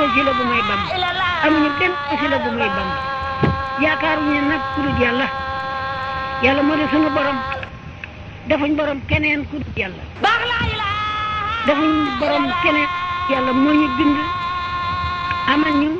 wasila bu may Bamba amuñu benn wasila bu may Bamba yaakaaruñu nag ku dul yàlla yàlla moo di sunu borom defuñ borom keneen ku dul yàlla defuñ borom keneen yàlla moo ñu bind amal ñu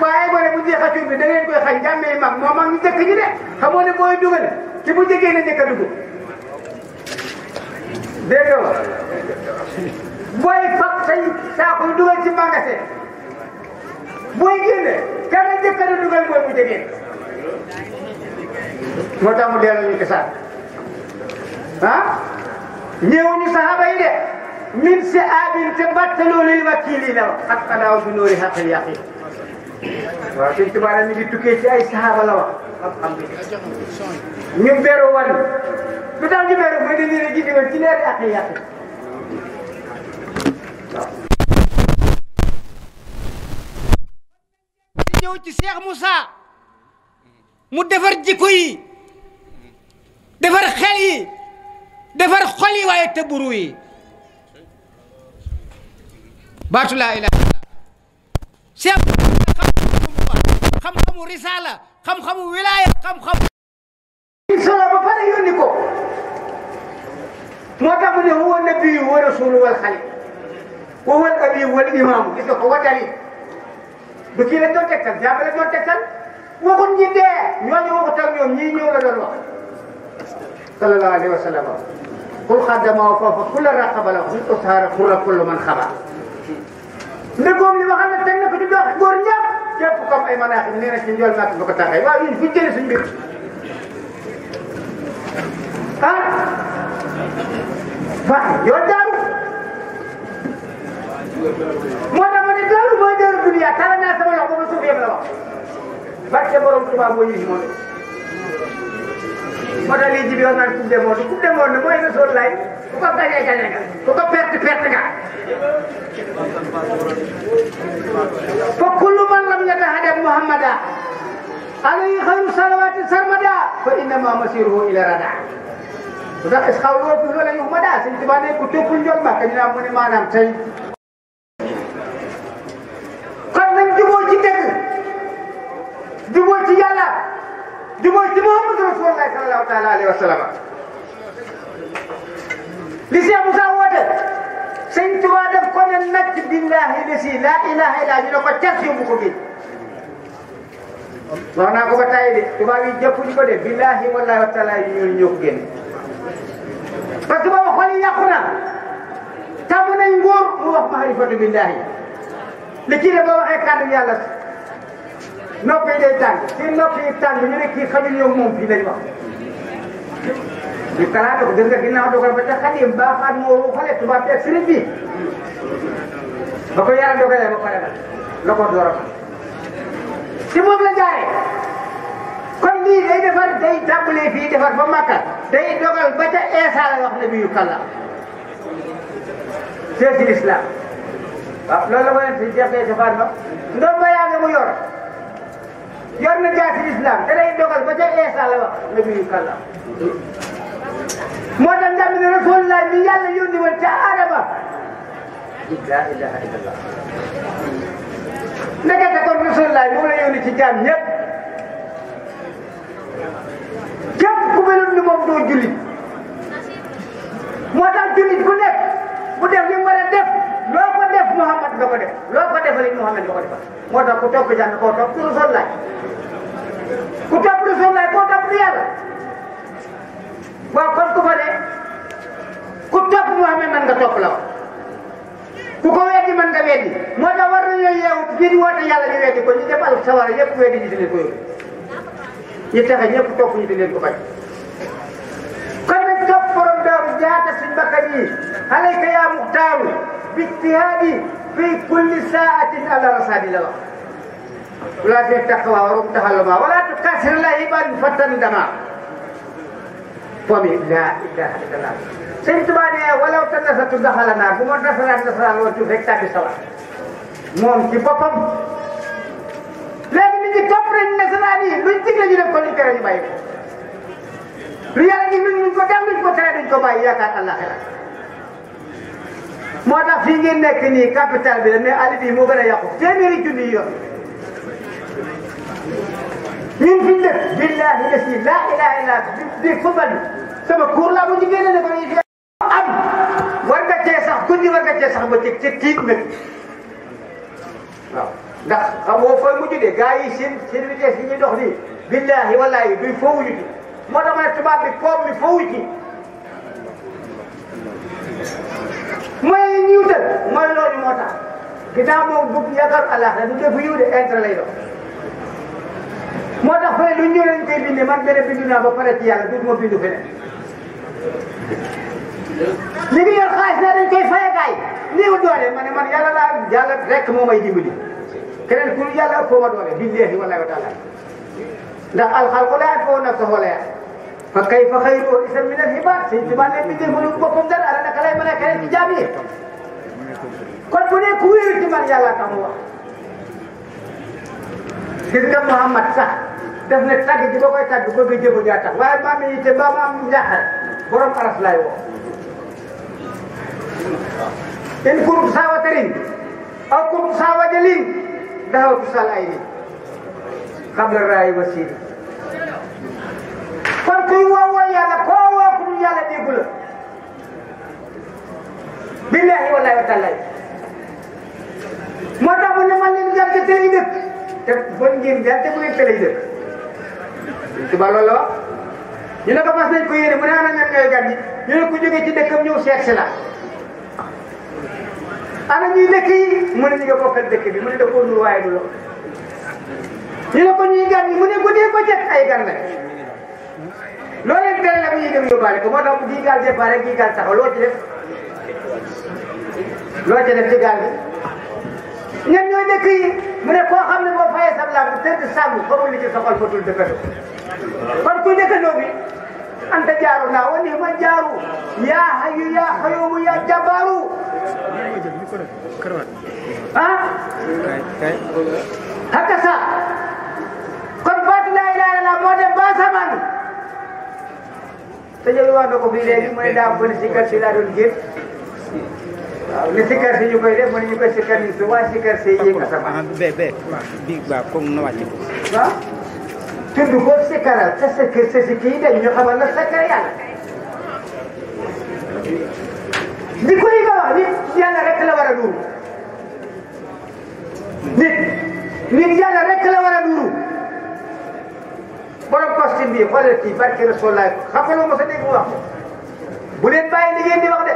waaye boo ne bu tuddee xëccur bi da ngeen koy xañ jàmmee mag moo mag ñu jëkk ñi de xamoo ne booy dugal ci bu jegee na njëkk a dugg dégg nga booy fab say saako yu dugal ci magasin booy génne kan la njëkk a dugal mooy bu jegee moo tax mu delloo ñu gisaat ah ñëwuñu saxaaba yi de min si abin te battaloo lil wakiili la wax ak xanaaw bi noori xaqil yaqin waaw Sëñ Tuubaa mi ngi tukkee ci ay saxaaba la wax alhamdulilah ñu beru wan lu tax ñu beru mooy dañu ne gindi woon ci leer xaqil yaqin waaw ñëw ci Cheikh Moussa mu defar jikko yi defar xel yi defar xol yi waaye tëbburu yi baatu laa ilaaha illa Cheikh xam-xamu risaala xam-xamu wilaaya xam-xamu solo ba pare yónni ko moo tax mu ne huwa nabiyyu wa rasulu wal xalil wa huwa al abiyu wal imaamu gis nga ko watali du kii la doon tegtal jàmm la doon tegtal waxut ñi dee ñooñu waxut ak ñoom ñii ñëw la doon wax sallallahu alayhi wa sallam kul xaddama foofa kula raqaba la xul ushaara xura kullu man xaba ndëggoom li waxal na teg na ko ci dox góor ñëpp képp comme ay manaaxi nee na ci njool màkk nga ko taxee waaw ñun fu jëlee suñu mbir ah baax yow daaru moo tax ma ne daaru mooy daaru dunya tala naa sama loxo ba ma suuf yëpp la wax barke borom Tuubaa mooy yi moom moo tax lii ji bi wax naan coupe du monde mooy Rasuul laay ku ko gañee gañee nga ku ko perte perte nga fa kullu man lam yatahadab Muhammada alayhi xayru salawaati sarmada fa innama masiruhu ila rada bu tax is xaw loo tuuti wala ñu ma daa Sëñ Tuubaa ne ku toppul njool ma ka ñu naan mu ne maanaam tey kon nañ juboo ci dëgg juboo ci yàlla juboo ci Muhammadu Rasulullah sallallahu taala alayhi wa sallam li Cheikh Moussa woote Sëñ Tuubaa def ko ne nag billahi lasi la ilaha illa ñu ne ko cas yóbbu ko géej wax naa ko ba tàyyi de tubaab yi jëppuñu ko de billahi wallahi wa taala yi ñoo ko génne parce que booba xol yi yàqu na tàmm nañ nguur mu wax maarifatu billahi li kii de boo waxee kàddu yàlla nopp yi day tàng si nopp yi tàng ñu ne kii xamul yow moom fii lañ wax ñu kalaate ko gis nga ginnaaw dogal ba ca Xadim baaxaat moo xale tubaab bi ak sëriñ bi ba ko yàlla dogalee ba pare nag la ko door a si moom la jaaree kon lii day defar day tàmbalee fii defar ba Makka day dogal ba ca Eesa la wax ne biyu kàlla c'est l'islam waaw loolu la ko leen si jafee sa Fatma ndoom ba yaa nga mu yor na jaasi l'islam te day dogal ba ca Eesa la wax ne biyu kàlla moo tax njàmbi ne Rasulullah mi yàlla yónni woon ca Adama la ilaha illallah ndekete kon Rasulullah moom la yónni ci jaam ñëpp képp ku melul ni moom doo jullit moo tax jullit ku nekk bu def li mu war a def loo ko def Muhammad nga ko def loo ko defal it Muhammad nga ko defal moo tax ku topp jàng koo topp Rasulullah ku topp Rasulullah koo topp du yàlla waaw kon ku fa ne ku topp Muhammad man nga topp la wax ku ko weddi man nga weddi moo tax war nañoo yeewu fii di woote yàlla di weddi ko ñu dem al sawara yëpp weddi ñu di leen ko yóbbu ñu texe ñëpp topp ñu di leen ko bañ kon nag topp borom daaru jaata suñ bakkan yi alayka yaa muxtaaru bi ijtihaadi fi kulli saatin ala rasadi la wax wala seen taqwa warum taxalluma wala tukasir la iban fatan dama fomi la ilaha illallah Sëñ Tuubaa ne walaw tanasatu daxala naar bu ma nasaraan woon tuuti rek tàbbi sawar moom ci boppam léegi nit ñi topp nañ nasaraan yi luñ digle ñu def ko luñ tere ñu bàyyi ko lu yàlla dig luñ ko def luñ ko tere duñ ko bàyyi yaakaar àllaaxira moo tax fii ngeen nekk nii capital bi la mais àll bi moo gën a yàqu téeméeri junni yoon ñun fi ñu def billahi la ilaha illa di football bi sama cour laa mu jigéen ne ko am war nga cee sax guddi war nga cee sax ba ci tiit nag waaw ndax xamoo fooy mujj de gars yi seen vitesse yi ñuy dox nii billahi wallahi duy fowuñu ci moo tax ma ne tubaab bi poom mi fowu ci mooy ñiwtal mooy loolu moo tax ginnaaw moom bëgg yaakaar àllaaxira du def yiw de intérêt lay doon moo tax fële lu ñëw lañ koy bindee man benn bindu naa ba pare ci yàlla duutuma bindu feneen li ngi yor xaalis naa dañ koy faye gaay néew doole ma ne man yàlla rek moo may dimbali keneen ku yàlla ëppoo ma doole billahi wallahi wa taala ndax alxalqu laa yatba'u nafsahu wa laa ya'lamu fa kayfa xayru isam min al-ibaad sëñ Tuubaa ne bindee mënu boppam dara ala naka lay mën a keneen ci jaam yi kon bu dee ku wéeru ci man yàlla tax mu wax gis nga Muhammad sax daf ne tagg ji ba koy tagg bëgg a jëfu yaa tax waaye maa mi yitte mbaa ma am njaaxare borom aras laay woo in kuntu saa watarin aw kuntu saa wajalin dahawtu sal ay ni qabla raayi wa siini kon kuy woo yàlla koo woo ku dul yàlla déggu la billahi wallahi wa taala moo tax mu ne man leen gerte te lay dëkk te bon ngeen gerte bu leen te lay dëkk tuba loolu la wax ñu ne ko fas nañ ko yéene mu ne ana ñan ñooy gan yi ñu ne ku jógee ci dëkkam ñëw seet si la ana ñuy dëkk yi mu ne ñu nga bokkal dëkk bi mu ne da koo nur waaye du loolu ñu ne ko ñuy gan yi mu ne guddee ko jëkk ay gan la loo leen tere la bu ñuy dem yóbbaale ko moo tax gii gaal départ rek gii gaal taxaw loo ci def ci gaal bi ñan ñooy dëkk yi mu ne koo xam ne boo fayee sam laam tëdd sàmm xamul li ci sa xol fatul dëkkandoo kon ku dëkkandoo bi anta jaaru naa wa nihma jaaru yaa hayyu yaa qayyuumu yaa jabbaaru ah hakka sa kon baatu laa ilaaha illallaah moo dem ba samaan te ñëw wax na ko fii léegi mu ne daa bëri sikar si laa doon génn waaw ne sikar si ñu koy def mu ne ñu koy sikar ni su waa sikar si yéeg asamaan bi ba comme na wàcc ko waaw tudd ko sikaral sa si kii dañ ñu xamal la secret yàlla di ko yi nga wax nit yàlla rek la war a nuuru nit yàlla rek la war a nuuru borom costume bi xoolal kii barke Rasulullah xam nga loo mos a dégg mu wax bu leen bàyyi li ngeen di wax de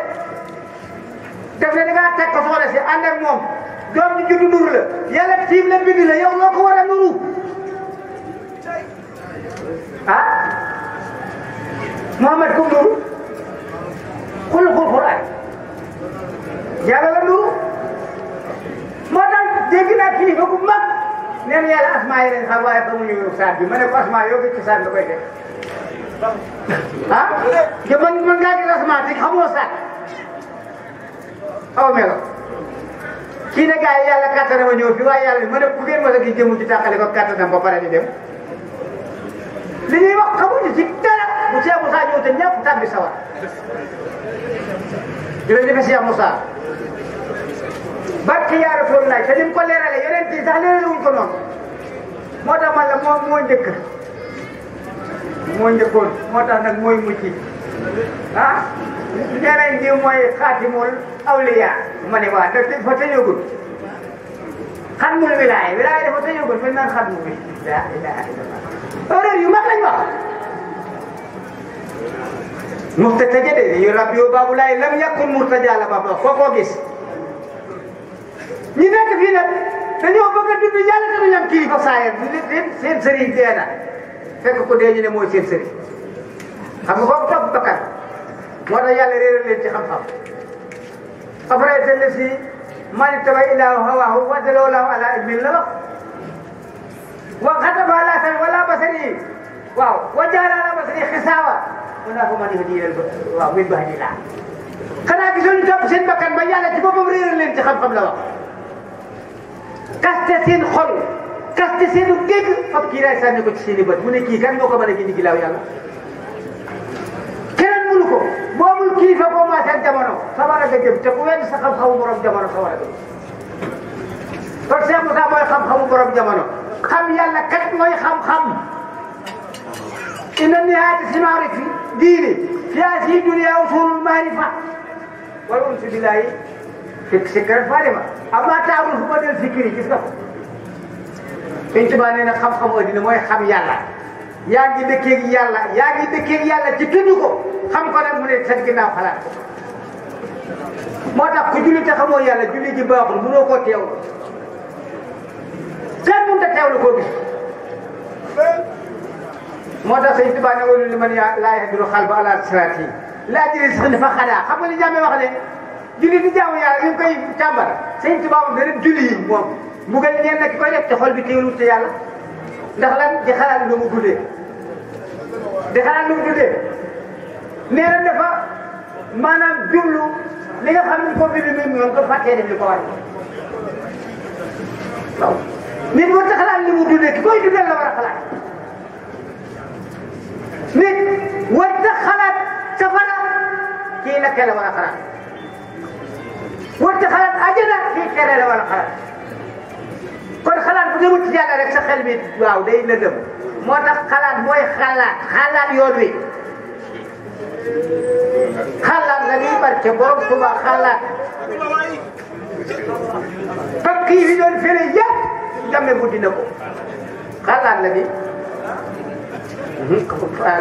def ne da ngaa teg ko soxla si ànd ak moom doom ñu juddu nuru la yàlla tiim la bind la yow loo ko war a nuru ah Muhammad kum nuru xuluqul Qur'an yàlla la nuru moo tax dégg naa kilifa bu mag nee na yàlla asmaa yi lañ xam waaye xamuñu saat bi ma ne ko asmaa yoo gis ci saat nga koy def ah te man ngaa gis asmaa te xamoo saat aw melo kii ne gars yi yàlla kattanam a ñëw fi waaye yàlla ma ne ku ngeen mos a gis jëmu ci tàqale ko kattanam ba pare di dem li ñuy wax xamuñu ci dara bu Cheikh Moussa ñëw te ñëpp tàbbi sawar jërëjëf Cheikh Moussa barke yaa Rasulullah te ni mu ko leeralee yonent yi sax leerale wuñ ko noonu moo tax man la moo njëkk moo njëkkoon moo tax nag mooy mucc ah nee nañ diw mooy xaatimul awliya ma ne waa dafa tëjagul xatmul wilaaya dafa tëjagul fi naan xatmu bi la ilaha illallah erreur yu mag lañ wax muftaja de yu rabbi yu baabu laay lam yakun murtaja la ba koo gis ñi nekk fii nag dañoo bëgg a dund yàlla te duñu am kilifa saayir seen sëriñ dee na fekk ko dee ñu ne mooy seen sëriñ xam nga foofu topp bakkan moo tax yàlla réeral leen ci xam-xam après te si man ittaba ilaa hawaahu wa adallahu ala ilmin la wax wa xatama ala sami wala basari waaw wa jaala ala basari xisaawa mu naa ko man yahdi waaw min bahdillah xanaa gisuñu topp seen bakkan ba yàlla ci boppam réeral leen ci xam-xam la wax kaste seen xol kaste seenu dégg fab kii daay sànni ko ci seen i bët mu ne kii kan moo ko mën a gindi ginnaaw yàlla keneen mënu ko boobul kilifa boo maasee ak jamono sawar a nga jëm te ku wenn sa xam-xamu borom jamono sawar a nga jëm kon Cheikh Moussa mooy xam-xamu borom jamono xam yàlla kat mooy xam-xam inna nihaayata si maarifi diini fi haadihi dunya usulul maarifa wal unsu billahi fekk si kër Fadima amma taarul fu ma del fikiri gis nga ko Sëñ Tuubaa nee na xam-xamu addina mooy xam yàlla yaa ngi dëkkeeg yàlla ci tudd ko xam ko nag mu ne sa ginnaaw xalaat ko moo tax ku julli te xamoo yàlla julli ji baaxul mënoo koo teewlu kenn mënut a teewlu koo gis moo tax Sëñ Tuubaa ne wala li man laa yahduru xalba ala siraati laa jëlee sax dafa xadaa xam nga li jàmmee wax ne julli di jaamu yàlla ñu ngi koy càmbar Sëñ Tuubaa moom dana julli yi moom mbugal ñeen nag ki koy def te xol bi teewlu te yàlla ndax lan di xalaat lu mu guddee nee na dafa maanaam jublu li nga xam ne ko bi mi moom ko fàttee def li ko war waaw nit war ta xalaat li mu dundee ki koy dundee la war a xalaat nit war ta xalaat safara kii la la war a xalaat war ta xalaat àjjana kii kere la war a xalaat kon xalaat bu demul ci yàlla rek sa xel bi waaw day lëndëm moo tax xalaat mooy xalaat yoon wi xalaat la ñuy barke borom Tuuba xalaat parce que yi doon fële yëpp jàmme buddi na ko xalaat la ni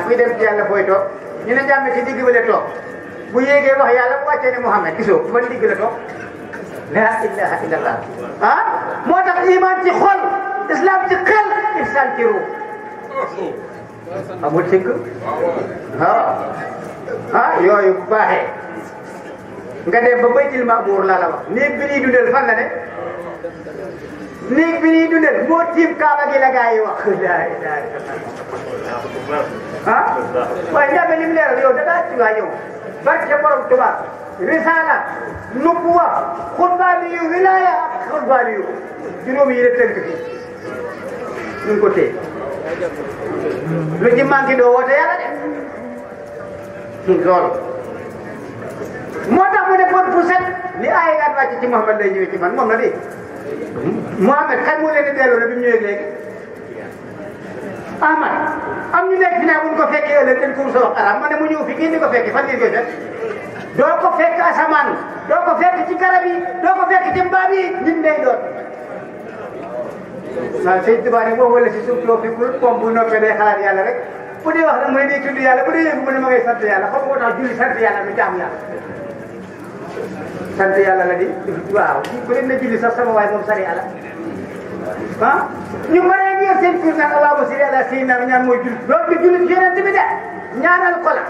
kuy dem ci yàlla fooy toog ñu ne jàmme ci digg ba la toog bu yéegee wax yàlla bu wàccee ne Muhammad gisoo ban digg la toog la ilaha illallah ah moo tax iman ci xol islam ci xel ihsan ci ruux amul sikk yooyu bu baaxee nga dem ba baytil maamuur laa la wax néeg bi ñuy dundal fan la ne néeg bi ñuy dundal moo tiim kaaba gi la gaa yi wax la ilaha illallah waaye njàmbe lim leeral yow da ngaa ci waa yow barke borom Tuubaa risaala nubuwa xutbaani yu wilaaya xutbaani yu juróomi yi la tënk fi ñu ngi ko téye lu ci manqué doo woote yàlla de loolu moo tax mu ne bon fu set li aay daan wàcc ci Muhammad lay ñëwee ci man moom la de Muhammad kan moo leen di delloo bi mu ñëwee léegi Ahmad am ñu nekk fi naa buñ ko fekkee ëllëg dañ ko rusa wax arab ma ne mu ñëw fi ngeen di ko fekkee fan ngeen koy fekk doo ko fekk asamaan doo ko fekk ci garab yi doo ko fekk ci mbaam yi nit day doon waaw Sëñ Tuubaa ne boo wala si suuf loo fi moom bu noppee day xalaat yàlla rek bu dee wax nag mu ne day tudd yàlla bu dee yëngu mu ne ma ngay sant yàlla xam nga moo tax julli sant yàlla lu jaamu yàlla sant yàlla la di waaw bu leen na julli sax sama waay moom sari yàlla ñu bëree ngi yor seen tur naan allahumma salli ala sayyidina ñaan mooy julli loolu di julli ci yonent bi de ñaanal ko la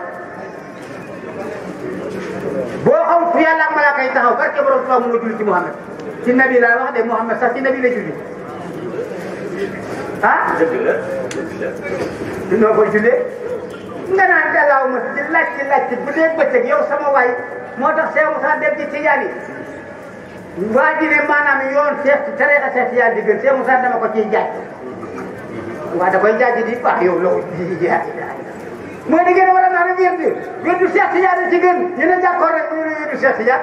boo xam fu yàlla ak malaaka yi taxaw barke borom Tuubaa mun a julli ci Muhammad ci nabi laa wax de Muhammad sax ci nabi la julli noo koy jullee nga naan allahumma ci laajte bu dee bëccëg yow sama waay moo tax Seex Musaa dem ci Tijaan yi waa ji ne maanaam yoon seet tariixa Seex Tijaan di gën Seex Musaa dama ko ciy jaaj waa da koy jaaj di baax yow loo jaaj mooy di ngeen war a naan wérdu Seex Tijaan ci gën ñu ne d'accord rek ñu ne wérdu Seex Tijaan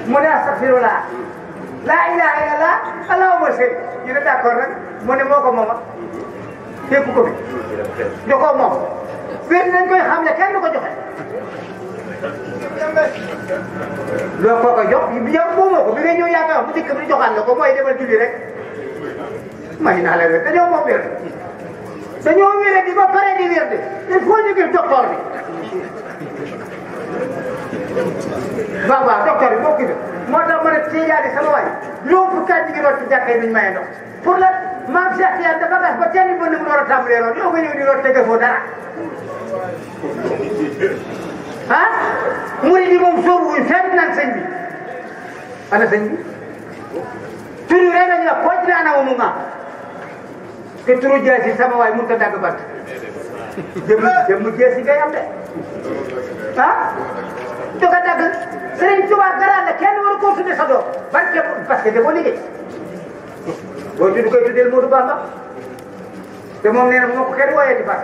mu ne astaghfirullah laa ilaha illallah allahumma salli ñu ne d'accord rek mu ne moo ko mooma képp ko fi joxoo moom wér nañ koy xam ne kenn du ko joxe loo ko ko jox yow moomoo ko bi nga ñëw yaa koy wax bu njëkk bi joxaat la ko mooy demal julli rek may naa la wér dañoo moom wér dañoo wéré di ba pare di wér de il faut ñu gis docteur bi waaw docteur bi moo ko moo tax ma ne Tijaani sama waay loolu pour kañ gi doon ci jàkka yi duñ maye ndox pour la maam Cheikh Tidiane dafa gas ba kenn mën na mu door a tàmbalee roon yow nga ñëw di roon te defoo dara murid yi moom soobu wuñ fenn naan sëñ bi ana sëñ bi turu rek lañ la ko ci ana mu nga te turu jeesi sama waay mënut a dagg bant jëm jeesi ngay am de do ko dagg Sëriñ Tuubaa garaan la kenn waru koo tudde sa doom barke parce que dafa liggéey boo tudd koy tuddeel Modou Bamba te moom nee na moo ko kenn wooyee di far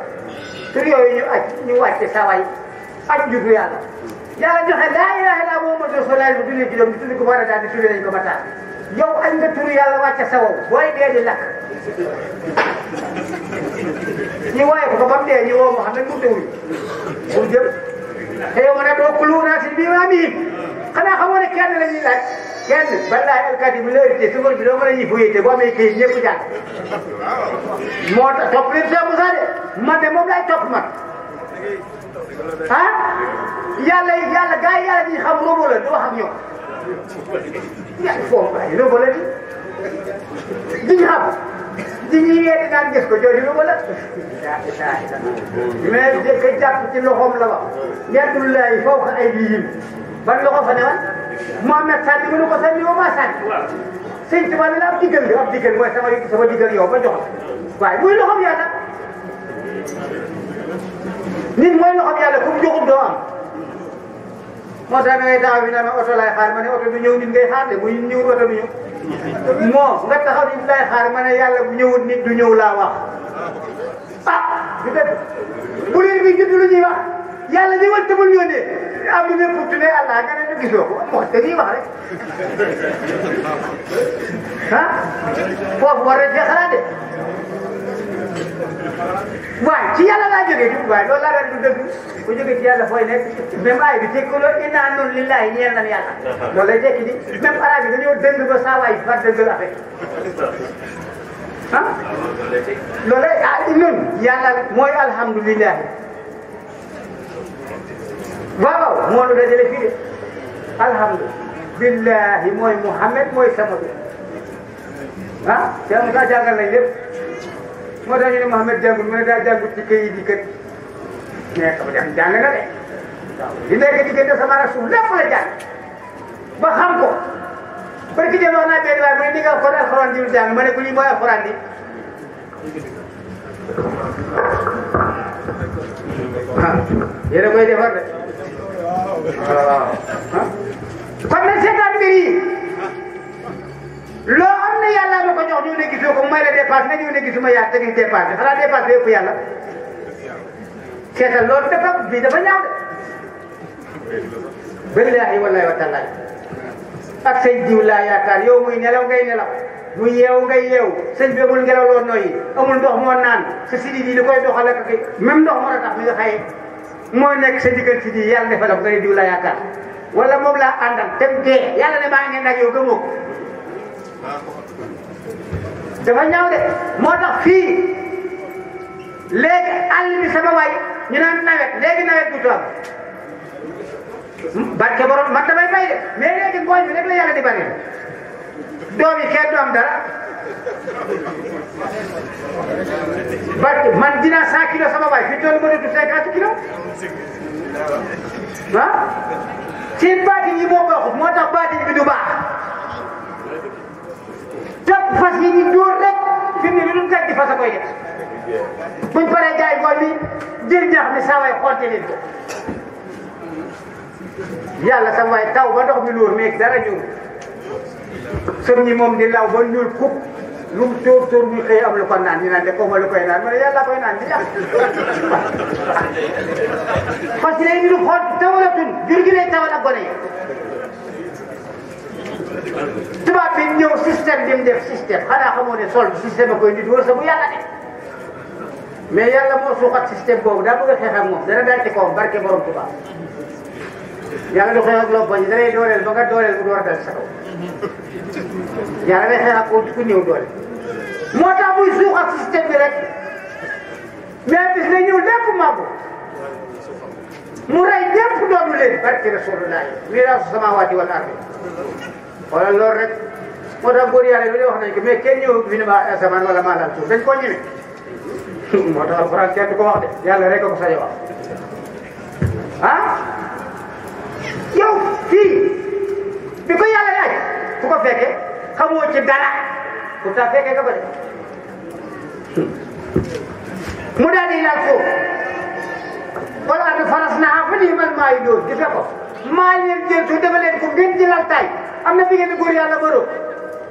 tur yooyu ñu wàcce saa waay aj juddu yàlla joxe laa ilaaha illa Muhammadu Rasulullah bu julli ci doom di tudd ko war a daal di tudd nañ ko ba taal yow añ nga turu yàlla wàcce sa wow booy dee di lakk ñu wooyee ko ba mu dee ñu woo moo xam ne mu tewul pour jëm te yow ma ne doo kulu naa si bii maa mii xanaa xamoo ne kenn la ñuy laaj kenn balaa alkaati bu lërite su bi doo mën a ñi fuyete boo amee kii ñëpp jàng moo tax topp leen Cheikh Moussa de man de moom laay topp man ah yàlla gars yi yàlla ñi xam robo la du wax ak ñoom yàlla foofu waaye robo la di ñu xam di ñuy yeete naan gis ko jooju robo la mais jëkk jàpp ci loxoom la wax yadullahi fawqa aydihim ban loxo fa ne woon Mohamed Sadi mënu ko sànni woo maa sànni sëñ Tuba ne la ab diggal nga ab diggal mooy sama diggal yow ba jox waaye muy loxoom yàlla nit mooy loxoom yàlla ku mu joxul doo am moo tax da ngay taxaw bi naan oto laay xaar ma ne oto du ñëw nit ngay xaar de bu ñëwul oto du ñëw moo nga taxaw nit laay xaar ma ne yàlla bu ñëwul nit du ñëw laa wax ah du dëgg bu leen bi judd lu ñuy wax yàlla ñëwal te bul yónnee am na pour tuddee Allah nga ne ñu gisoo ko wax te nii wax rek ah foofu war nañ cee xalaat de waaye ci yàlla laa jógee di waaye loolu laa doon du dëgg bu jógee ci yàlla fooy nekk même ay bi tekkuloo innaa nun lillahi ñeel nañ yàlla loolu lay tekki di même arabe yi dañoo dëng ba saa waay far dëggal affaire ah loolu ah ñun yàlla mooy alhamdulilah waaw moo nu dajale fii de alhamdulilah mooy Mouhamed mooy sama bi ah Cheikh Moussa jàngal nañ lépp moo tax ñu ne Mouhamed jàngul mu ne daa jàngut ci kayit yi kat mais xam nga jàng na de waaw li nekk diggante sama ak suuf lépp la jàng ba xam ko parce que wax naa benn waaye mu ne ni nga ko alxuraan di jàng ma ne ko lii mooy alxuraan di ah yéen a koy defar de waaw kon nag seetaan mbir yi loo am ne yàlla ma ko jox ñëw ne gisoo ko may la dépasse nga ñëw ne gisuma yaa te gis dépasse bi xanaa dépasse bi yëpp yàlla seetal loolu dafa bii dafa ñaaw de billaahi wallaahi wa taala ak sëñ diw laa yaakaar yow muy nelaw ngay nelaw muy yeewu ngay yeewu sëñ bi amul ngelaw loo nooyi amul ndox moo naan sa sidi bi li koy doxal ak même ndox moo tax mi nga xaye moo nekk sa diggante si di yàlla defal ko nga ne diw laa yaakaar wala moom laa àndal te dee yàlla ne maa ngi nag yow gëmoo ko dafa ñaaw de moo tax fii léegi àll bi sama waay ñu naan nawet léegi nawet du toog barke borom man damay bay de mais léegi ngooñ bi rek la yàlla di bari doom yi kenn du am dara barke man dinaa 100 kilos sama waay fii toll mënatu 50 kilos ah seen baatin yi moo baaxut moo tax baatin bi du baax topp fas yi ñu dóor rek fi mu ne lu gàtt di fas a koy def buñ paree jaay ngooñ bi jël ñax mi saa waay xonte leen ko yàlla sama waay taw ba ndox mi lóor meeg dara ñëw sëm ñi moom di law ba ñuul kuk lu mu tóor muy xëy am lu ko naan ñu naan de xaw ma lu koy naan ma ne yàlla koy naan di yàq parce que léegi ñu xool tawalatul jur gi lay tawal ak gone yi tubaab bi ñëw système bi mu def système xanaa xamoo ne sol système a koy nit wër sa bu yàlla de mais yàlla moo suuxat système boobu daa bëgg a xeex ak moom dana daal ci kawam barke borom tubaab yàlla du xeex ak loppañ da lay dooleel ba nga dooleel bu door a dal sa kaw yàlla day xeex ak ku ñëw doole moo tax muy suuxat système bi rek mais bis na ñëw lépp màggu mu rey ñëpp doonu leen barke rasulullah miraasu samaawaati wal ardi xoolal loolu rek moo tax góor yàlla bi wax nañ ko mais kenn ñëw fi ne ma asamaan wala maa laal suuf dañ koo ñeme moo tax alxuraan kenn du ko wax de yàlla rek a ko sañ a wax ah yow fii bi ko yàlla laaj fu ko fekkee xamoo ci dara pourtant fekkee nga ko de mu daal di laal foofu wala andi faras naa fa nii man maa yi dóor gis nga ko maa leen jël su dafa leen ko gën ci lal tay am na fi ngeen di góor yàlla baro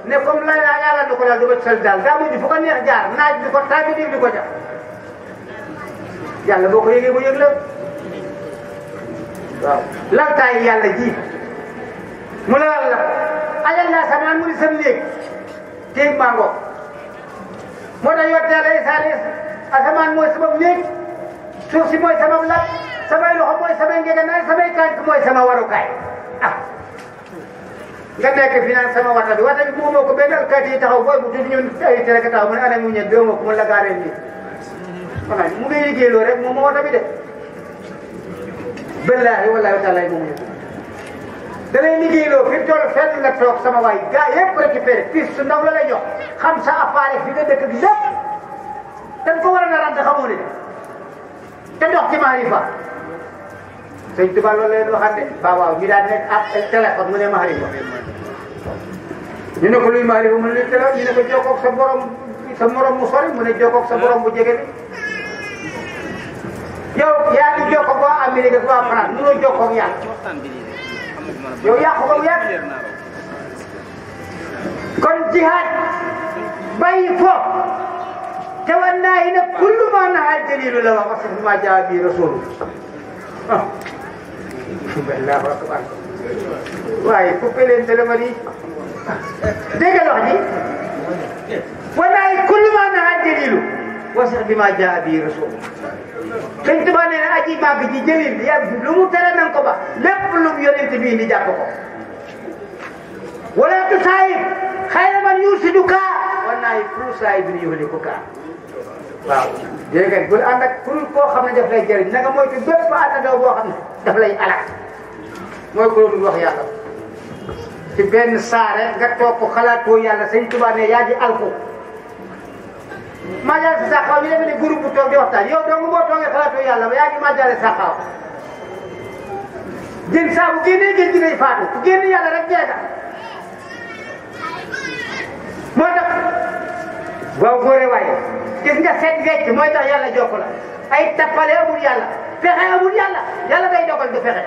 ne comme la yàlla du ko daal du ko sel daal daa mujj fu ko neex jaar naaj di ko tàgg di ko jar yàlla boo ko yëgee mu yëg la waaw laltaay yàlla ji mu la la ajal naa samaan mu di sam néeg téeg mango moo tax yotte yàlla isaale asamaan mooy sama néeg suuf si mooy sama lal samay loxo mooy samay ngegenaay samay tànk mooy sama warukaay ah nga nekk fi naan sama wata bi moomoo ko benn alkaati yi taxaw booy bu tudd ñun ay tere ka taxaw mu ne ana mu ñëw doo ma ko mu la gaaree nii xanaa mu ngi liggéeyloo rek moom wata bi de billaahi wallaahi taala moom ñëw da lay liggéeyloo fi toll fenn nga toog sama waay gars yëpp récupéré piste su ndaw la lay jox xam sa appareil fi nga dëkk bi lépp dañ ko war a rànd xamoo ne te dox ci maarifa sëñ Tuba loolu leen waxaat de waaw ñu daan nekk ak téléphone mu ne maarifa ñu ne ko luy maarifa mu ne luy téléphone ñu ne ko jokkoog sa morom mu sori mu ne jokkoog sa borom bu jege bi yow yaa ngi jokkoog waa Amérique ak waa France mënoo jokkoog yàlla yow yàqu ko bu yàgg kon jihaad bàyyi foofu te wan naa yi ne kullu ma nahaa dalilu la wax parce que ma jaa bi rasulu Allahu akbar waaye coupé leen téléphone yi dégg nga wax ji wan naa yi kullu ma nahaa dalilu wasix bi ma jaa bi rasulu Sëñ Tuba nee na aji màgg ji jëlil yàlla lu mu tere nan ko ba lépp lu mu yonent bi indi jàpp ko wala tusaayib xayra man yusiduka wan naa yi pour saayib bi yuhlikuka waaw dégg nga bul ànd ak kuréel koo xam ne daf lay jëriñ na nga moytu bépp àndandoo boo xam ne daf lay alak mooy ku doon wax yàlla ci benn saare nga toog ko xalaatoo yàlla Sëñ Tuba ne yaa ji alku Madiale si Sakho ñu demee ni groupe bu toog di waxtaan yow dong boo toogee xalaatoo yàlla ba yaa ngi Madiale Sakho jën saa bu génnee géej gi day faatu bu génn yàlla rek jeega moo tax waaw góore waaye gis nga seet wecc mooy tax yàlla jokk la ay tappale amul yàlla fexe amul yàlla yàlla day dogal du fexe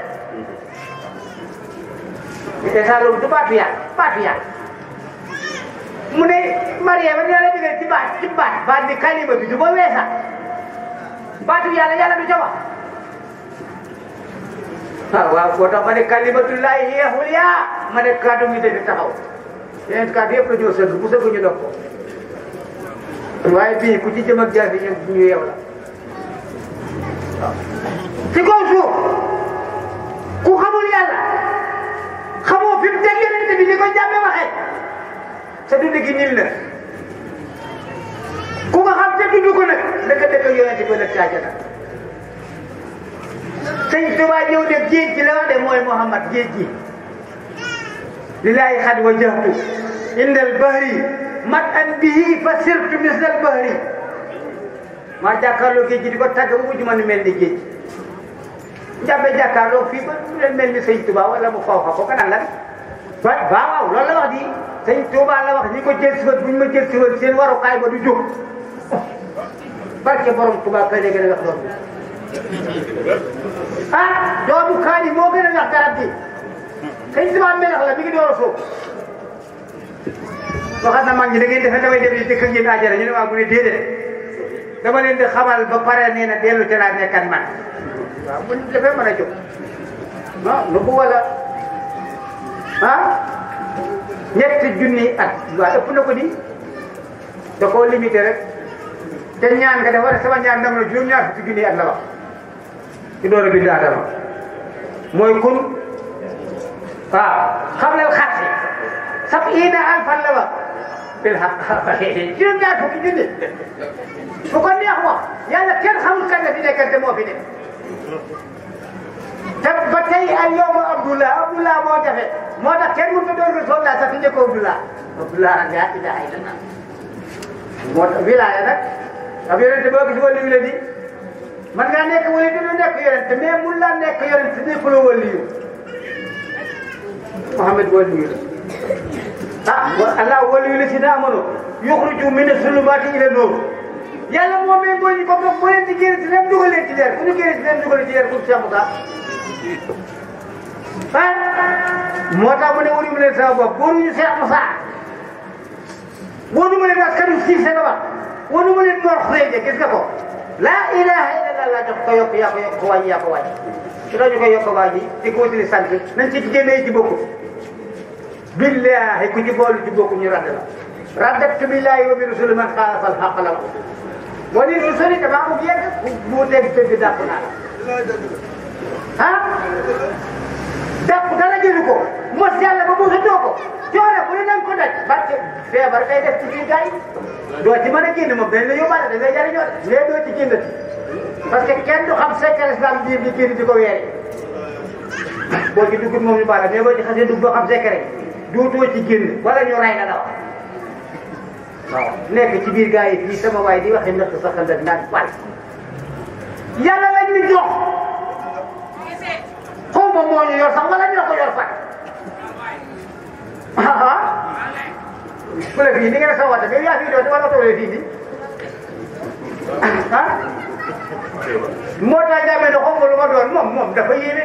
te saa loolu du baatu yàlla mu ne Mariama dina la digal ci baat bi kalima bi du ba weesa baatu yàlla du ca wax waaw boo tax ma ne kalimatullahi hiya ulya ma ne kaddu mi dëgg taxaw yeneen kaddu yëpp la ñoo sëgg bu sëgg ñu dog ko waaye bii ku ci jëm ak jaasi ñu yeew la waaw ci kaw suuf ku xamul yàlla xamoo fi mu teg yeneen bi ni ko jàmme waxee sa dund gi nil na ku nga xam te dund ko nag dëkk yonent ko nag caajana Sëñ Tuba ñëw def géej gi la wax de mooy Muhammad géej gi lillahi xad wajjahtu indal bahri mat an bihi fa sirtu misal bahri maa jàkkaarloo géej gi di ko tàgg bu mujj ma nu mel ni géej njàmbe jàkkaarloo fii ba du leen mel ni Sëñ Tuba wala mu faw ko kanaan la waaw loolu la wax di Sëñ Tuba la wax ñi ko jël si woon bu ñu ma jël si woon seen warukaay ba du jóg barke borom Tuba kay gën a wax doom bi doomu kaani moo gën a wax garab bi Sëñ Tuba melax la mi ngi door a sóob waxat na mag ñi da ngeen defe damay dem di dëkk ak yéen àjjana ñu ne waaw mu ne déedéet dama leen di xamal ba pare nee na dellu ca laa nekkan man waaw bu defee mën a jóg nu bu wala ñetti junni at waaw ëpp na ko di da koo limité rek te ñaan nga def war sama ñaan dama la juróom-ñaar fukki junni at la wax ci door a bind Adama mooy kun xam lal xat si sab ina alfan la wax bil xaq juróom-ñaar fukki junni fu ko neex wax yàlla kenn xamul kañ la fi nekkante moo fi nekk te ba tey ay yowma Abdullah moo jafe moo tax kenn mënut a doon Rasulullah sax fi njëkk Abdullah ak laa ilaaha illallah moo tax wilaaya nag ab yonente boo gis wàllu la di man ngaa nekk wala du nekk yonente mais mun laa nekk yonente nekkuloo wàllu yu Muhammad wàllu yu la Allah wàllu yu la si naa mënoo yuxriju mina zulumaati ila nuur yàlla moo may boo ñu ko bokk boo leen di génn si leen dugal leen ci leer ku ñu génn si leen dugal ci leer pour Cheikh Moussa moo tax mu ne wóoru mu leen sama bopp wóoruñu Cheikh Moussa wóoru ma leen askanu si seen wax wóoru ma leen Mor Xureja gis nga ko laa ilaha illallah la jox ko yokk yaa ko yokk ko wàññi yaa ko wàññi su dañu koy yokk wàññi di ko wutali sant nañ ci génnee ci bokku billahi ku ci boolu ci bokku ñu radd la raddatu billahi wa bi rasuli man xaalafa al xaq la wax boo nee lu sori damaa amul yegg bu dégg dëgg dàpp naa la dàpp dara jëlu ko mos yàlla ba mosatoo ko coono bu ne na nga ko daj parce que feebar kay def ci biir gars yi doo ci mën a génn moom dañ la yóbbaale da ngay jariñoo de mais doo ci génnati parce que kenn du xam secret islam biir di génn di ko weere boo ci dugg moom ñu baala mais boo ci xasee dugg boo xam secret duutoo ci génn wala ñu ray la la wax waaw nekk ci biir gars yi fii sama waay di waxee ndax sa xel naan pal yàlla lañ ñu jox xaw ma moo ñu yor sax wala ñoo ko yor fat bu la fii ni ngeen sa woote mais yaa fii doon wala toolee fii bi moo tax jàmmee ne xaw ma lu ma doon moom dafa yéeme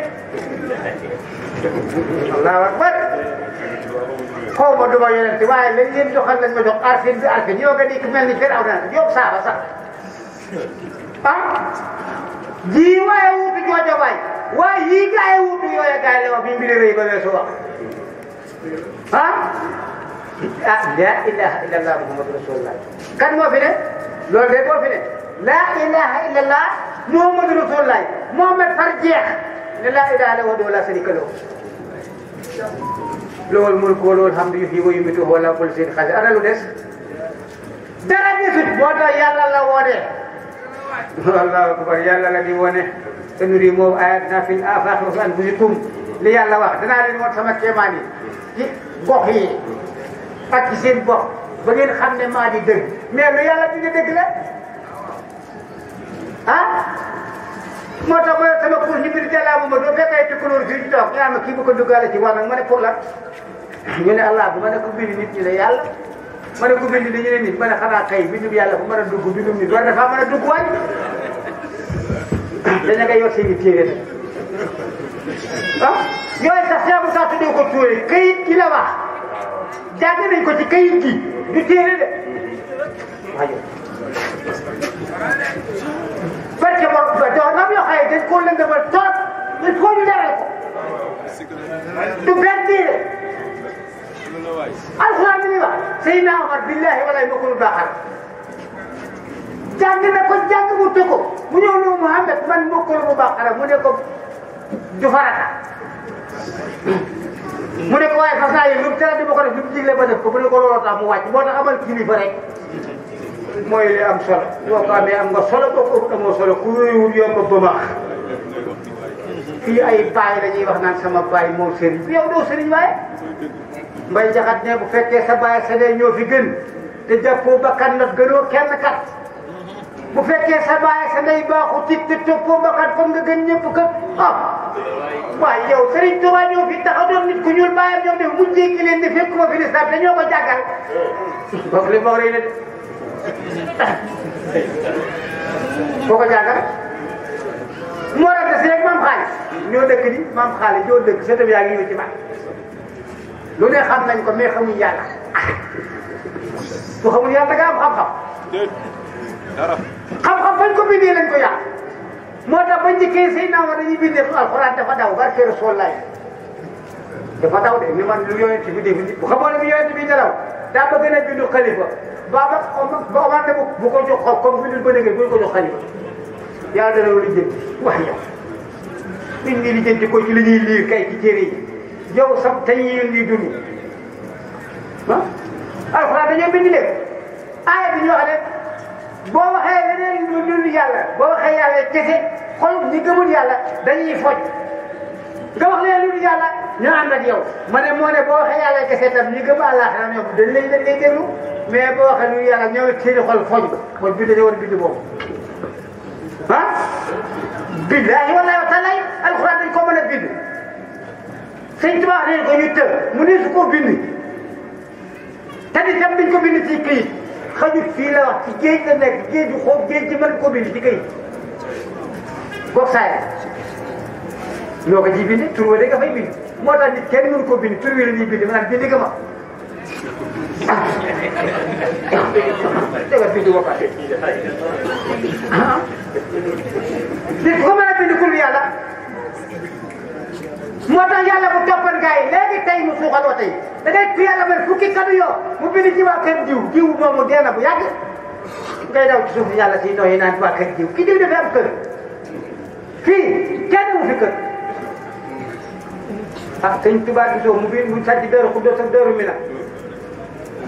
allahu akbar xaw ma du ma yonente waaye lañ leen joxal lañ ma jox arfin bi arfin yow nga dikk mel ni Firaw na yow saaba sax ji waaye wuutu joojo waay waaye yii gaa yi wuutu yooya gaa yi la wax bi mbiri rëy ba weesu wax la ilaha illallah muhammadu rasulullah kan moo fi ne loolu de boo fi ne la ilaha illallah muhammadu rasulullah Muhammad far jeex ne la ilaha illa huwa la sharika lahu lahul mulku wa lahul hamdu yuhyi wa yumiitu wa ala kulli shay'in qadir ana lu des dara desut moo tax yàlla la wone allahu akbar yàlla la di wone sanurihim ayatina fil afaqi wa fi anfusikum li yàlla wax danaa leen woon sama kéemaan yi ci gox yi ak ci seen bopp ba ngeen xam ne maa di dëgg mais lu yàlla dina dëgg la moo tax ma sama pour ñu biir jàllaa ma doo fekkee ci couleur fii ñu toog yaa ma kii bu ko duggaale ci wàll ma ne pour lan ñu ne allah bu ma ne ko bind nit ñu ne yàlla ma ne ko bind nit ñu ne nit ma ne xanaa kay bindum yàlla bu mën a dugg bindum nit war dafa mën a dugg waay dañu nga yor seen i téere yooyu sax seebu sax tuddee ko tuure kayit gi la wax jàng nañ ko ci kayit gi du téere de waaye parce que borom ba jox nam yoo xaye dañ koo lëndëmal trop il faut ñu leeral ko du benn téere alxuraan bi ñuy wax Seydina Omar billahi walaay bokkul baaxal jàng na ko jàng mu tëgg ko mu ñëw ne Muhammad man bokkul bu baaxal mu ne ko du farata mu ne ko waaye fas naa yéen lu mu tere di ma ko def lu mu digle ba def ko mu ne ko looloo tax mu wàcc moo tax amal kilifa rek mooy li am solo boo ko amee am nga solo boo ko amoo solo ku wéyul yomb ba baax fii ay baay la ñuy wax naan sama baay moo sëriñ yow doo sëriñ waaye mbay jaxat ne bu fekkee sa baay sa day ñoo fi gën te jàppoo bakkan nag gënoo kenn kat bu fekkee sa baay sa day baaxu tit te toppoo bakkan comme nga gën ñëpp kat waaye yow Serigne Touba ñoo fi taxaw doon nit ku ñuul bàyyam ñoom def mu jékki leen ne fekk ma fi lislaam te ñoo ko jàngal bokk li moo rëy na de boo ko jàngal moo rafet si rek maam xaalis ñoo dëkk ni maam xaalis ñoo dëkk sa tam yaa ngi ñëw ci man lu ne xam nañ ko mais xamuñ yàlla bu xamul yàlla nga am xam-xam xam-xam fañ ko bindee lañ ko yàq moo tax bañ njëkkee Seydina Omar dañuy bindee alxuraan dafa daw barke Rasulullaah dafa daw de ni man lu yonent bi def bu xamoon ne bi yonent bi nelaw daa bëgg na bindu xalifa ba Omar ne bu ko jox comme bindul ba léegi bu ko jox xalifa yàlla dana lijjanti wax yow nit ñi lijjanti ko ci li ñuy liir kay ci téere yi yow sam tey yéen ñuy dund alxuraan dañoo bind lépp aaya bi ñu wax ne boo waxee leneen lu dul yàlla boo waxee yàlla kese xol ñi gëmul yàlla dañuy foj nga wax leneen lu dul yàlla ñu ànd ak yow ma ne moo ne boo waxee yàlla kese tam ñi gëm àllaaxira ñoom dañ lay déglu mais boo waxee lu yàlla ñoom it seen xol foj bi dañoo war a bind boobu billaahi wallaahi wa taala alxuraan dañ ko mën a bind sëñ Tuubaa dañ ko ñu të mu ne su ko bind te di tam biñ ko bind ci këyit xajut fii la wax ci géej la nekk géej ju xóot géej ci mën ko bind ci këyit goog saaya ñoo ko ji bind tur wa de nga fay bind moo tax nit kenn mënu ko bind tur wi la ñuy bind maanaam bind nga ma dëgg bind ba pare nit ko mën a bind kur yàlla moo tax yàlla bu toppan gars yi léegi tey mu suuxal wa tey da ngay ku yàlla mel fukki kadu yoo mu bind ci waa kër jiw moomu dee na bu yàgg ngay daw ci suuf yàlla si nooyi naan waa kër jiw ki jiw dafay am kër fii kenn mu fi kër ah sëñ Tuubaa gisoo mu biir mu sàcc Daaru Xuddoos ak Daaru Minam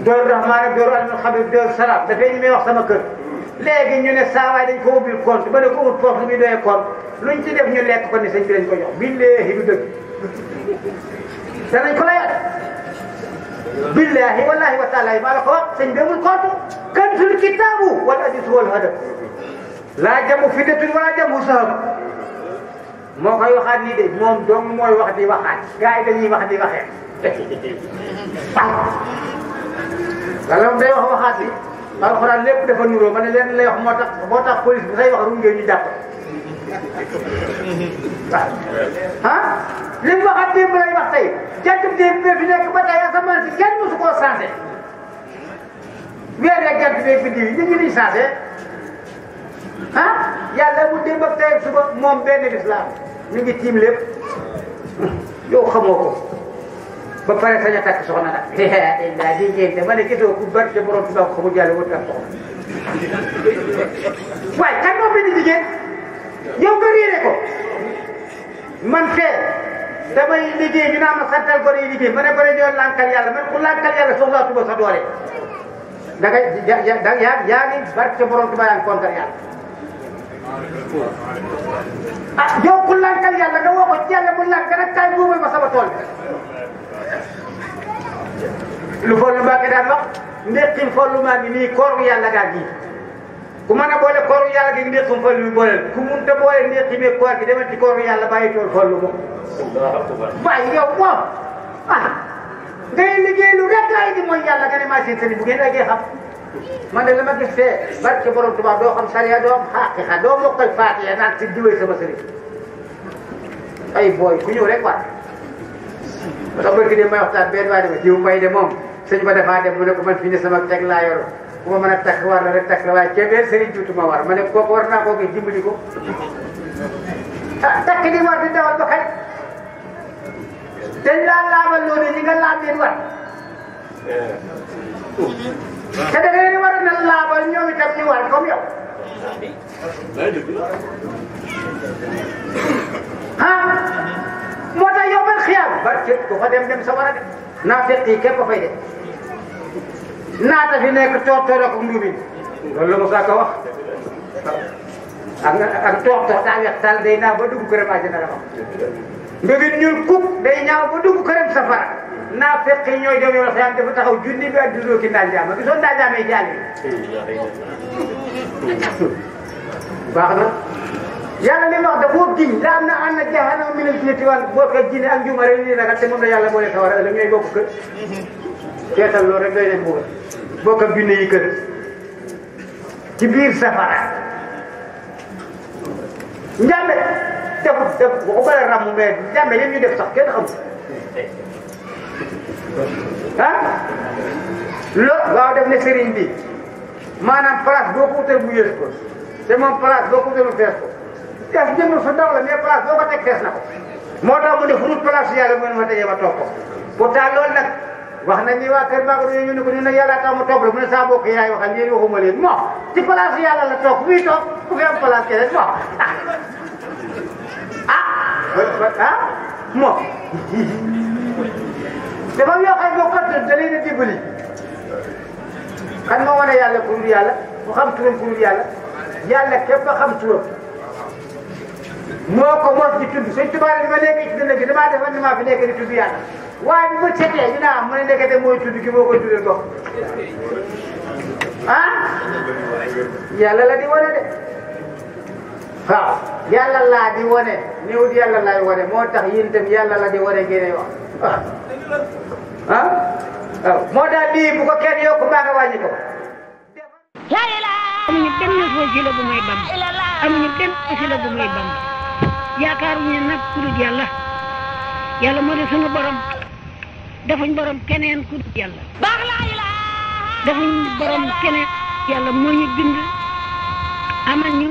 Daaru Rahmaan ak Daaru Alimul Xabiir Daaru Salaam dafay ñu may wax sama kër léegi ñu ne saa waay dañ ko ubbil compte ba ne ko ubbil compte lu muy doyee compte luñ ci def ñu lekk ko ni sëñ bi lañ ko jox billaahi du dëgg danañ ko layaat billaahi wallaahi wa taala maa la ko wax sëñ bi amul compte kanzul kitaabu wal hadiis wal hadab laa jamu fidatun wala jamu sahab moo koy waxaat nii de moom dong mooy wax di waxaat gars yi dañuy wax di waxee wala moom day wax waxaat bi alxuraan lépp dafa nuroo ma ne leen lay wax moo tax police bu say wax rungee ñu jàpp waaw ah li mu waxaat démb lay wax tey jant démb bee fi nekk ba tey asamaan si kenn mosu koo changé weer ak jant beeg biddiw yi ñu ngi changé ah yàlla mu démb ak tey suba moom benn bis la ñu ngi tiim lépp yow xamoo ko ba pare sañ a takk soxna nag daa di ngénte ma ne gisoo ku bari te borom tubaab ko xamul yàlla wut ak soxna waaye kan moo benn jigéen yow nga réere ko man fee damay liggéey ñu naa ma santal gore yi liggéey ma ne gore ñoo lànkal yàlla man ku lànkal yàlla soxlaa tuba sa doole da ngay yaa ngi barke borom tubaab yaa ngi kontar yàlla ah yow ku lànkal yàlla nga woo ko yàlla mu lànk nag kaay buubal ma sama tool lu Fallu Mbàkke daan wax ndéqim Fallu maa ngi nii kooru yàlla gaa gi ku mën a boole kooru yàlla gi ndéqim Fallu bi booleel ku mun te boole ndéqimee koor gi demal ci kooru yàlla bàyyi tool Fallu moom waaye yow moom ah ngay liggéey lu rek ay di mooy yàlla nga ne maa seen sëriñ bu ngeen eggee xam man de la ma gis fee barke borom Tuubaa doo xam sariya doo xam xaqiqa doo mokkal faatiya naan si diwee sama sëriñ ay booy ku ñëw rek waat ba tax barki de may waxtaan benn waa dema jiw mbay de moom sëñ ba dafaa dem mu ne ko man fii ne sama teg laa yor ku ma mën a takk war la rek takk la waaye kenn sëriñ tuutuma war ma ne kooku war naa koo gis dimbali ko ah takk di war di dawal ba kañ dañ laa laabal loolu ñi nga laab leen war te da ngeen war a na laabal ñoom itam ñu war comme yow ah moo tax yow man xiyaam barke ku fa dem sa war a de naa fekk yi képp fay de naata fi nekk toor ak ndubin loolu la Moussa Ka wax ak toor daa weex tal day naaw ba dugg këram àjjana la wax ndubin ñuul kuk day ñaaw ba dugg këram safara naa fekk yi ñooy dem yow xiyaam dafa taxaw junni bi ak dundoo ki ndaa jaama gisoon ndaa jaamee jaal baax na yàlla li mu wax dafa giñ la am na ànd ak jahannama min al-jinnati wal boo ko jinne ak njuma rek nii nag te moom la yàlla boole sawara ëllëg ñooy bokk kër seetal loolu rek doy nañ bëgg bokk ak jinne yi kër ci biir safara njàmbe def bu ko bëri ramu mais njàmbe yëpp ñu def sax kenn xamul ah loolu waaw def ne sëriñ bi maanaam place boo ko wutal bu yées ko te moom place boo ko wutal bu fees ko gas jënd su ndaw la mais place boo ko teg fees na ko moo tax mu ne fu dul place yàlla mu ne ma tëjee ma toog ko pourtant loolu nag wax nañ ni waa kër Maodo ñu ne ko ñun nag yàlla tax mu toog la mu ne saa mbokk yaay waxal yéen waxuma leen moo ci place yàlla la toog muy toog ku fi am place keneen moo moo dafa yoo xam boo ko da leen a dimbali kan moo wane yàlla ku dul yàlla mu xam turam ku dul yàlla yàlla képp a xam turam moo ko mos di tudd suñ tubaab yi ma nekk ci dënn bi damaa defoon ni maa fi nekk di tudd yàlla waaye bi ma setee ñu naan mu ne nekkate mooy tudd ki moo koy tuddee gox ah yàlla la di wane de waaw yàlla laa di wane néew di yàlla laay wane moo tax yéen itam yàlla la di wane ngeen wax ah waaw moo tax lii bu ko kenn yokk mbaa nga wàññi ko. amuñu benn wasila bu may bam amuñu benn wasila bu may bam yaakaaruñu nag ku dul yàlla yàlla moo di sunu borom defuñ borom keneen ku dul yàlla defuñ borom keneen yàlla moo ñu bind amal ñu